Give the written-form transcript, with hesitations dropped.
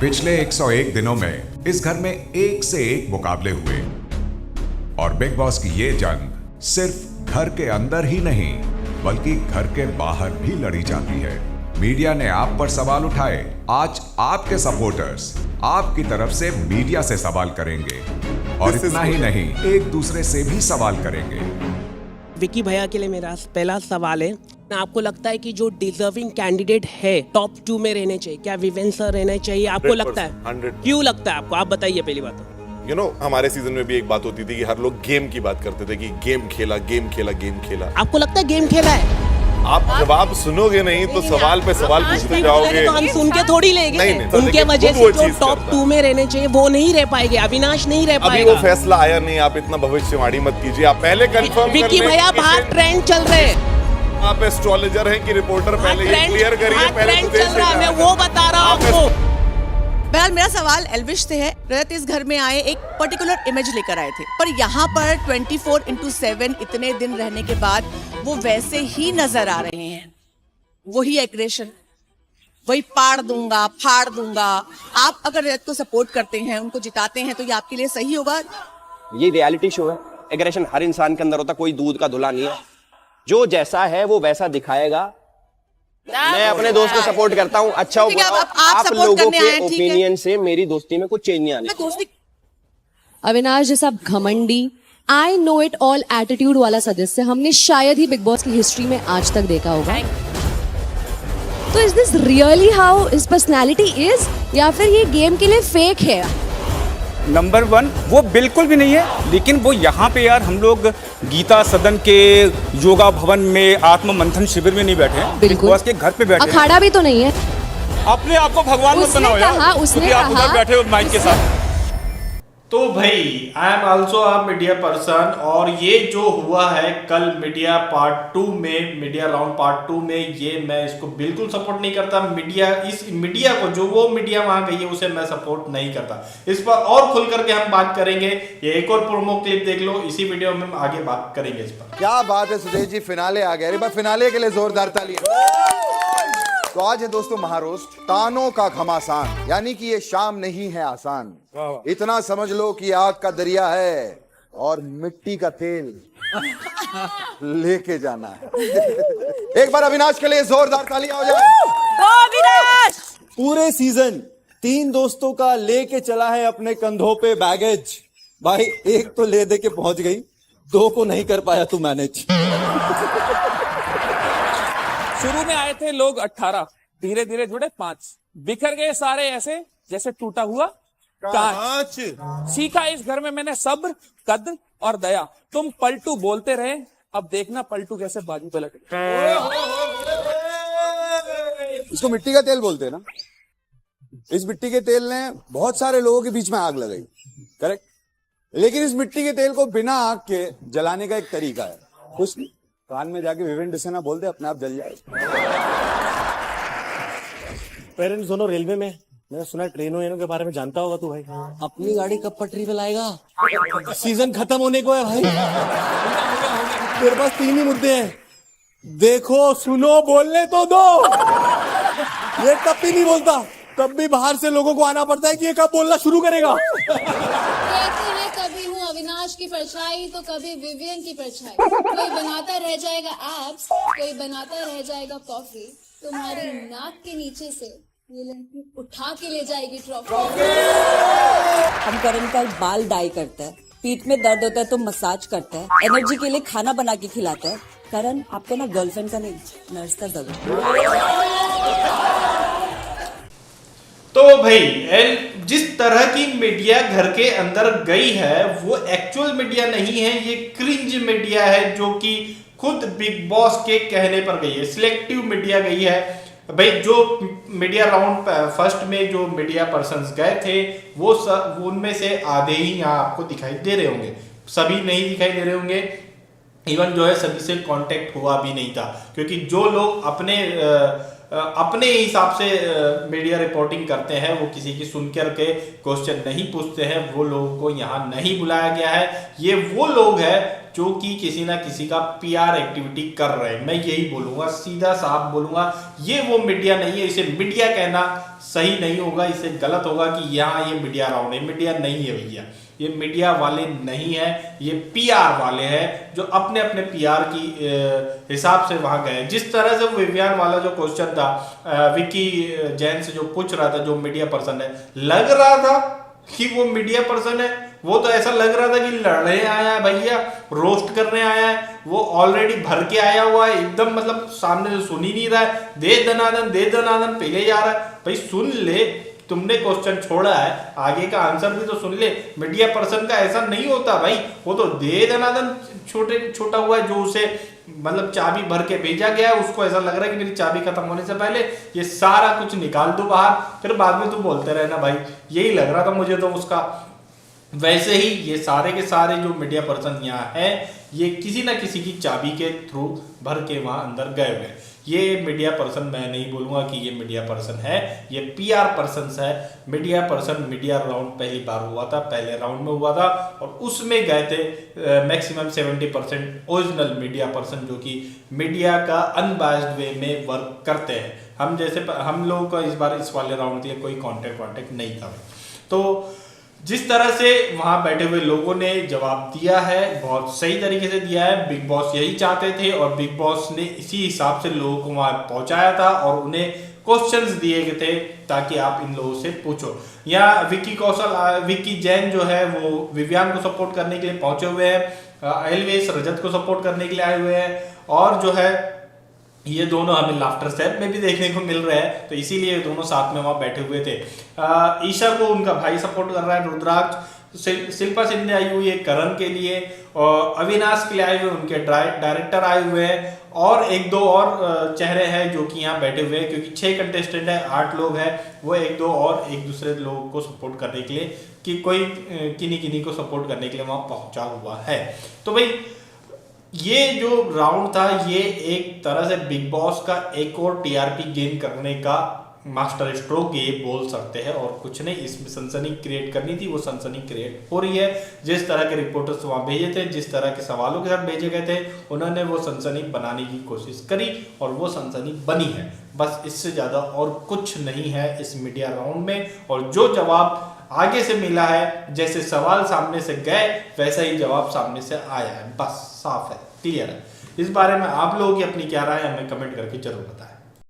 पिछले 101 दिनों में इस घर में एक से एक मुकाबले हुए और बिग बॉस की ये जंग सिर्फ घर के अंदर ही नहीं बल्कि घर के बाहर भी लड़ी जाती है। मीडिया ने आप पर सवाल उठाए। आज आपके सपोर्टर्स आपकी तरफ से मीडिया से सवाल करेंगे और इतना ही नहीं, एक दूसरे से भी सवाल करेंगे। विकी भैया के लिए मेरा पहला सवाल है, आपको लगता है कि जो डिजर्विंग कैंडिडेट है टॉप 2 में रहने चाहिए, क्या विवेन सर रहने चाहिए? आपको लगता है? 100%। क्यों लगता है आपको? आप बताइए पहली बात। हमारे सीजन में भी एक बात होती थी कि हर लोग गेम की बात करते थे कि गेम खेला। आपको लगता है गेम खेला है? आप जवाब सुनोगे नहीं तो सवाल पे सवाल पूछते जाओगे। तो हम सुन के थोड़ी लेंगे। नहीं, उनके वजह से जो टॉप 2 में रहने चाहिए वो नहीं रह पाएंगे। अविनाश नहीं रह पाएगा। अभी वो फैसला आया नहीं, आप इतना भविष्यवाणी मत कीजिए। आप पहले कंफर्म कर लें। विकी भैया बाहर ट्रेंड चल रहे हैं। आप एस्ट्रोलॉजर हैं कि रिपोर्टर? पहले ये क्लियर करिए। पहले ट्रेंड चल रहा है, मैं वो बता रहा हूँ आपको। बहरहाल मेरा सवाल एल्विश से है। रजत इस घर में आए, एक पर्टिकुलर इमेज लेकर आए थे, पर यहाँ पर 24/7 इतने दिन रहने के बाद वो वैसे ही नजर आ रहे हैं। वही एग्रेशन, वही पाड़ दूंगा, फाड़ दूंगा। आप अगर रजत को सपोर्ट करते हैं, उनको जिताते हैं, तो ये आपके लिए सही होगा? ये रियलिटी शो है। एग्रेशन हर इंसान के अंदर होता, कोई दूध का धुला नहीं है। जो जैसा है वो वैसा दिखाएगा। मैं अपने दोस्त को सपोर्ट करता हूँ। अच्छा हो आप लोगों के ओपिनियन से मेरी दोस्ती में कुछ चेंज नहीं आने। अविनाश जैसा घमंडी I know it all attitude वाला सदस्य हमने शायद ही बिग बॉस की हिस्ट्री में आज तक देखा होगा। तो is this really how his personality is, या फिर ये गेम के लिए फेक है? नंबर 1 वो बिल्कुल भी नहीं है, लेकिन वो यहाँ पे यार हम लोग गीता सदन के योगा भवन में आत्म मंथन शिविर में नहीं बैठे हैं, बिग बॉस के घर पे बैठे हैं। अखाड़ा भी तो नहीं है। अपने आप को भगवान मत बनाओ यार, उसने आप उधर बैठे हो माइक के साथ। तो भाई I am also a media person, और ये जो हुआ है कल मीडिया पार्ट 2 में, मीडिया राउंड पार्ट 2 में, ये मैं इसको बिल्कुल सपोर्ट नहीं करता। इस मीडिया को, जो वो मीडिया वहां गई है, उसे मैं सपोर्ट नहीं करता। इस पर और खुल करके हम बात करेंगे। ये एक और प्रोमो क्लिप देख लो, इसी वीडियो में हम आगे बात करेंगे इस पर। क्या बात है सुदेश जी, फिनाले आ गया। अरे भाई फिनाले के लिए जोरदार तालियां। तो आज है दोस्तों महारोस्ट, तानों का घमासान, यानी कि ये शाम नहीं है आसान। इतना समझ लो कि आग का दरिया है और मिट्टी का तेल लेके जाना है। एक बार अविनाश के लिए जोरदार तालियां हो जाए। अविनाश पूरे सीजन 3 दोस्तों का लेके चला है अपने कंधों पे बैगेज। भाई एक तो ले दे के पहुंच गई, 2 को नहीं कर पाया तू मैनेज। शुरू में आए थे लोग 18, धीरे धीरे जुड़े 5, बिखर गए सारे ऐसे जैसे टूटा हुआ कांच। सीखा इस घर में मैंने सब्र, कद्र और दया। तुम पलटू बोलते रहे, अब देखना पलटू कैसे बाजू पे लगे। इसको मिट्टी का तेल बोलते हैं ना। इस मिट्टी के तेल ने बहुत सारे लोगों के बीच में आग लगाई, करेक्ट। लेकिन इस मिट्टी के तेल को बिना आग के जलाने का एक तरीका है। कुछ नहीं, कान में जाके विवेन डिसेना बोल दे, अपने आप जल जाए। पेरेंट्स दोनों रेलवे में, मैंने सुना ट्रेनों के बारे में जानता होगा तू भाई। अपनी गाड़ी कब पटरी पे लाएगा? सीजन खत्म होने को है भाई। तेरे पास 3 ही मुद्दे हैं, देखो सुनो बोलने तो दो। ये तब भी नहीं बोलता, तब भी बाहर से लोगों को आना पड़ता है कि ये कब बोलना शुरू करेगा। कभी हूँ अविनाश की परछाई तो कभी विवियन की परछाई। कोई बनाता रह जाएगा एब्स, कोई बनाता रह जाएगा कॉफी। तुम्हारी नाक के नीचे से ये लड़की उठा के ले जाएगी ट्रॉफी। हम करण का बाल डाई करता है, पीठ में दर्द होता है तो मसाज करता है, एनर्जी के लिए खाना बना के खिलाता है। करण आपको ना गर्लफ्रेंड का नहीं, नर्स का जरूरत। तो भाई जिस तरह की मीडिया घर के अंदर गई है वो एक्चुअल मीडिया नहीं है, ये क्रिंज मीडिया है, जो कि खुद बिग बॉस के कहने पर गई है। सिलेक्टिव मीडिया गई है भाई। जो मीडिया राउंड फर्स्ट में जो मीडिया पर्संस गए थे वो उनमें से आधे ही यहाँ आपको दिखाई दे रहे होंगे, सभी नहीं दिखाई दे रहे होंगे। इवन जो है सभी से कांटेक्ट हुआ भी नहीं था, क्योंकि जो लोग अपने हिसाब से मीडिया रिपोर्टिंग करते हैं, वो किसी की सुन कर के क्वेश्चन नहीं पूछते हैं, वो लोगों को यहाँ नहीं बुलाया गया है। ये वो लोग हैं जो कि किसी ना किसी का पीआर एक्टिविटी कर रहे हैं। मैं यही बोलूंगा, सीधा साफ बोलूंगा, ये वो मीडिया नहीं है। इसे मीडिया कहना सही नहीं होगा, इसे गलत होगा कि यहाँ ये मीडिया राउंड है। मीडिया नहीं है भैया, ये मीडिया वाले नहीं है, ये पीआर वाले हैं जो अपने अपने पीआर की हिसाब से वहां गए। जिस तरह से विवियन वाला जो क्वेश्चन था विक्की जैन से जो पूछ रहा था, जो मीडिया पर्सन है, लग रहा था कि वो मीडिया पर्सन है। वो तो ऐसा लग रहा था कि लड़ने आया है भैया, रोस्ट करने आया है। वो ऑलरेडी भर के आया हुआ है एकदम, मतलब सामने से सुन ही नहीं रहा है, दे दनादन पहले जा रहा है। भाई सुन ले, तुमने क्वेश्चन छोड़ा है, आगे का आंसर भी तो सुन ले। मीडिया पर्सन का ऐसा नहीं होता भाई, वो तो दे दनादन छोटा हुआ है, जो उसे मतलब चाबी भर के भेजा गया है, उसको ऐसा लग रहा है कि मेरी चाबी खत्म होने से पहले ये सारा कुछ निकाल दो बाहर, फिर बाद में तू बोलते रहना। भाई यही लग रहा था मुझे तो उसका। वैसे ही ये सारे के सारे जो मीडिया पर्सन यहाँ है, ये किसी ना किसी की चाबी के थ्रू भर के वहां अंदर गए हुए हैं। ये मीडिया पर्सन मैं नहीं बोलूंगा कि ये मीडिया पर्सन है, ये पीआर पर्सन है। मीडिया पर्सन, मीडिया राउंड पहली बार हुआ था, पहले राउंड में हुआ था और उसमें गए थे मैक्सिमम 70% ओरिजिनल मीडिया पर्सन, जो कि मीडिया का अनबायस्ड वे में वर्क करते हैं। हम लोगों का इस बार इस वाले राउंड के लिए कोई कॉन्टेक्ट नहीं था। तो जिस तरह से वहां बैठे हुए लोगों ने जवाब दिया है, बहुत सही तरीके से दिया है। बिग बॉस यही चाहते थे और बिग बॉस ने इसी हिसाब से लोगों को वहां पहुंचाया था और उन्हें क्वेश्चंस दिए गए थे ताकि आप इन लोगों से पूछो। या विक्की जैन जो है वो विवियन को सपोर्ट करने के लिए पहुंचे हुए हैं, एलवेस रजत को सपोर्ट करने के लिए आए हुए हैं, और जो है ये दोनों हमें लाफ्टर स्टेप में भी देखने को मिल रहे हैं, तो इसीलिए दोनों साथ में वहां बैठे हुए थे। ईशा को उनका भाई सपोर्ट कर रहा है, रुद्राक्ष, शिल्पा सिंधे आई हुई है करण के लिए, और अविनाश के लिए आए हुए उनके डायरेक्टर आए हुए हैं, और एक दो और चेहरे हैं जो कि यहाँ बैठे हुए हैं, क्योंकि 6 कंटेस्टेंट है, 8 लोग हैं, वो एक दो और एक दूसरे लोगों को सपोर्ट करने के लिए कि कोई किन्हीं को सपोर्ट करने के लिए वहां पहुंचा हुआ है। तो भाई ये जो राउंड था, ये एक तरह से बिग बॉस का एक और टीआरपी गेन करने का मास्टर स्ट्रोक ये बोल सकते हैं, और कुछ नहीं। इसमें सनसनी क्रिएट करनी थी, वो सनसनी क्रिएट हो रही है। जिस तरह के रिपोर्टर्स वहां भेजे थे, जिस तरह के सवालों के साथ भेजे गए थे, उन्होंने वो सनसनी बनाने की कोशिश करी और वो सनसनी बनी है। बस इससे ज्यादा और कुछ नहीं है इस मीडिया राउंड में। और जो जवाब आगे से मिला है, जैसे सवाल सामने से गए वैसा ही जवाब सामने से आया है, बस साफ है, क्लियर है। इस बारे में आप लोगों की अपनी क्या राय है, हमें कमेंट करके जरूर बताएं।